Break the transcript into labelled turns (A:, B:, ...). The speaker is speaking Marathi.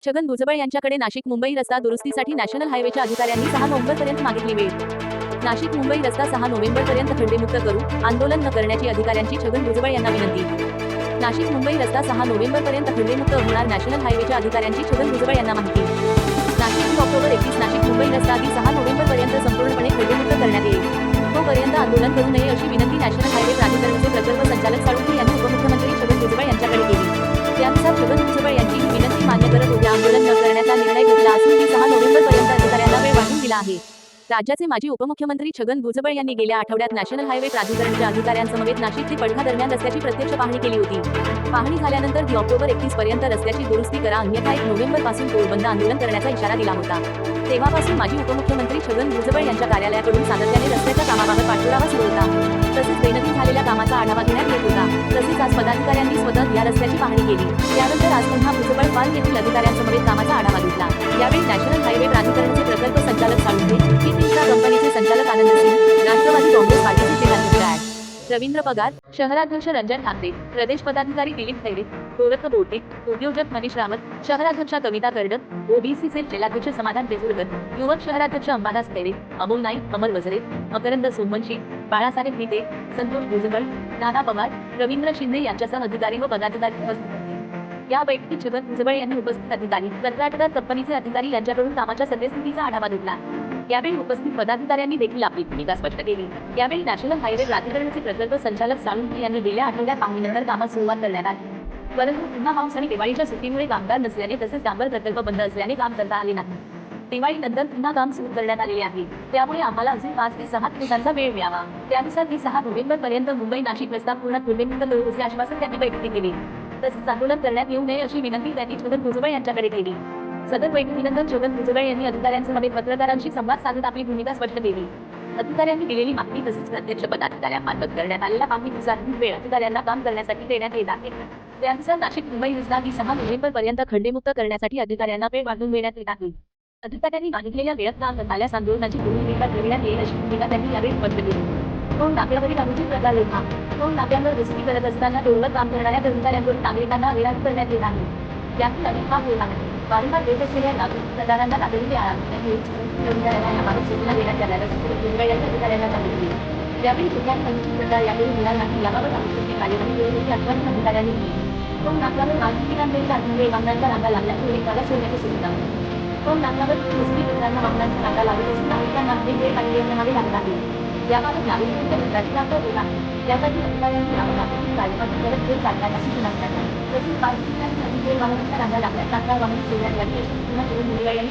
A: छगन भुजबळ यांच्याकडे नाशिक मुंबई रस्ता दुरुस्तीसाठी नॅशनल हायवेच्या अधिकाऱ्यांनी 6 नोव्हेंबरपर्यंत मागितली वेळ. नाशिक मुंबई रस्ता 6 नोव्हेंबरपर्यंत खड्डेमुक्त करू, आंदोलन न करण्याची अधिकाऱ्यांची छगन भुजबळ यांना विनंती. नाशिक मुंबई रस्ता 6 नोव्हेंबरपर्यंत खड्डेमुक्त होणार, नॅशनल हायवेच्या अधिकाऱ्यांची छगन भुजबळ यांना माहिती. नाशिक ऑक्टोबर 31 नाशिक मुंबई रस्ता आधी 6 नोव्हेंबरपर्यंत संपूर्णपणे खड्डेमुक्त करण्यात येईल. तोपर्यंत आंदोलन करू नये अशी विनंती नॅशनल हायवे प्राधिकरणचे प्रकल्प संचालक साळुंखे यांनी उपमुख्यमंत्री छगन भुजबळ यांच्याकडे केली. त्यानुसार छगन भुजबळ यांची ही विनंती मान्य करत उद्या आंदोलन न करण्याचा निर्णय घेतला असून 6 नोव्हेंबरपर्यंत अधिकाऱ्यांना वेळ वाढवून दिला आहे. राज्याचे माजी उपमुख्यमंत्री छगन भुजबळ यांनी गेल्या आठवड्यात नॅशनल हायवे प्राधिकरणच्या अधिकाऱ्यांसमवेत नाशिक ते पडघा दरम्यान रस्त्याची प्रत्यक्ष पाहणी केली होती. पाहणी झाल्यानंतर ऑक्टोबर 31 पर्यंत रस्त्याची दुरुस्ती करा, अन्यथा 1 नोव्हेंबरपासून टोलबंद आंदोलन करण्याचा इशारा दिला होता. तेव्हापासून माजी उपमुख्यमंत्री छगन भुजबळ यांच्या कार्यालयाकडून सातत्याने रस्त्याच्या कामाबाबत पाठपुरावा सुरू होता. तसेच दैनंदिन झालेल्या कामाचा आढावा घेण्यात येत होता. तसेच आज पदाधिकाऱ्यांनी स्वतः या रस्त्याची पाहणी केली. त्यानंतर आज पुन्हा भुजबळ पार्क येथील अधिकाऱ्यांसमवेत कामाचा आढावा घेतला. यावेळी नॅशनल हायवे प्राधिकरणचे प्रकल्प संचालक साळुंखे, किंग्फिशर कंपनीचे संचालक आनंद सिंग, राष्ट्रवादी काँग्रेस पार्टीचे जिल्हाध्यक्ष ॲड. रवींद्र पगार, शहराध्यक्ष रंजन ठाकरे, प्रदेश पदाधिकारी दिलीप खैरे, गोरख बोटे, उद्योजक मनीष रावत, शहराध्यक्षा कविता कर्डक, ओबीसी सेल जिल्हाध्यक्ष समाधान बेजुरकर, युवक शहराध्यक्ष अंबादास खैरे, अमोल नाईक, अमर वजरे, मकरंद सोमवंशी, बाळासाहेब भिते, संतोष भुजबळ, नाना पवार, रवींद्र शिंदे यांच्यासह अधिकारी व पदाधिकारी उपस्थित होते. या बैठकीत छगन भुजबळ यांनी उपस्थित अधिकारी, कंत्राटदार कंपनीचे अधिकारी यांच्याकडून कामाच्या सद्यस्थितीचा आढावा घेतला. यावेळी उपस्थित पदाधिकाऱ्यांनी देखील आपली भूमिका स्पष्ट केली. यावेळी नॅशनल हायवे प्राधिकरणचे प्रकल्प संचालक साळुंखे यांनी गेल्या आठवड्यात पाहणीनंतर कामात सुरुवात करण्यात आली. परंतु पुन्हा पाऊस आणि दिवाळीच्या सुट्टीमुळे कामगार नसल्याने तसेच डांबर प्रकल्प बंद असल्याने काम करता आले नाही. दिवाळीनंतर पुन्हा काम सुरू करण्यात आलेले आहे. त्यामुळे आम्हाला अजून 5 ते 6 दिवसांचा वेळ मिळावा. त्यानुसार 6 नोव्हेंबरपर्यंत मुंबई नाशिक रस्ता पूर्ण खड्डेमुक्त करू असे आश्वासन त्यांनी बैठकीत दिले. तसेच आंदोलन करण्यात येऊ नये अशी विनंती त्यांनी छगन भुजबळ यांच्याकडे केली. सदर बैठकीनंतर छगन भुजबळ यांनी अधिकाऱ्यांसमवेत पत्रकारांशी संवाद साधत आपली भूमिका स्पष्ट केली. अधिकाऱ्यांनी दिलेली माहिती तसेच प्रत्यक्ष पदाधिकाऱ्यांमार्फत करण्यात आलेल्या पाहणीनुसार वेळ अधिकाऱ्यांना काम करण्यासाठी देण्यात येत आहे. त्यानुसार नाशिक मुंबई रस्ता 6 नोव्हेंबरपर्यंत खड्डेमुक्त करण्यासाठी अधिकाऱ्यांना वेळ वाढवून देण्यात येत आहे. अधिकाऱ्यांनी मागितलेल्या वेळात काम झाल्यास आंदोलनाची भूमिका ठरविण्यात येईल अशी भूमिका त्यांनी यावेळी स्पष्ट केली. टोल नाक्यावरील अनुचित प्रकार रोखा. टोल नाक्यांवर दुरुस्ती करत असताना टोलवर काम करणाऱ्या कर्मचाऱ्यांकडून नागरिकांना हैराण करण्यात येत आहे. त्यातून अधिक भाग होत आहे. वारंवार देत असलेल्या नागरिक प्रकारांना तातडीने आळा घालण्यात याबाबत सूचना देण्यात आल्या असल्याचे अधिकाऱ्यांना सांगितले. यावेळी कुठल्याही अनुचित प्रकार यावेळी होणार नाही याबाबत आवश्यक कार्यवाही करण्याची आश्वासन अधिकाऱ्यांनी दिली. टोल नाक्यावर वाहतुकीकांपेक्षा वाहनांच्या रांगा लागल्यामुळे एकाला शोधण्याची सुविधा. टोल नाक्यावर दुसरी प्रकारांना वाहनांच्या रांगा लागत असून नागरिकांना वेगवेगळे कार्य करावे लागत आहे. याबाबत नागरिकांच्या प्रतिक्रिया होत आहे. त्यासाठी अधिकाऱ्यांनी वाहतूक कार्यक्रम करत वेळ काढण्याची सूचना केली. तसेच वाहतुकीसाठी वाहनांच्या रांगा लागल्यास तात्काळ वाहन सोडण्यात यावी अशी सूचना छगन भुजबळ यांनी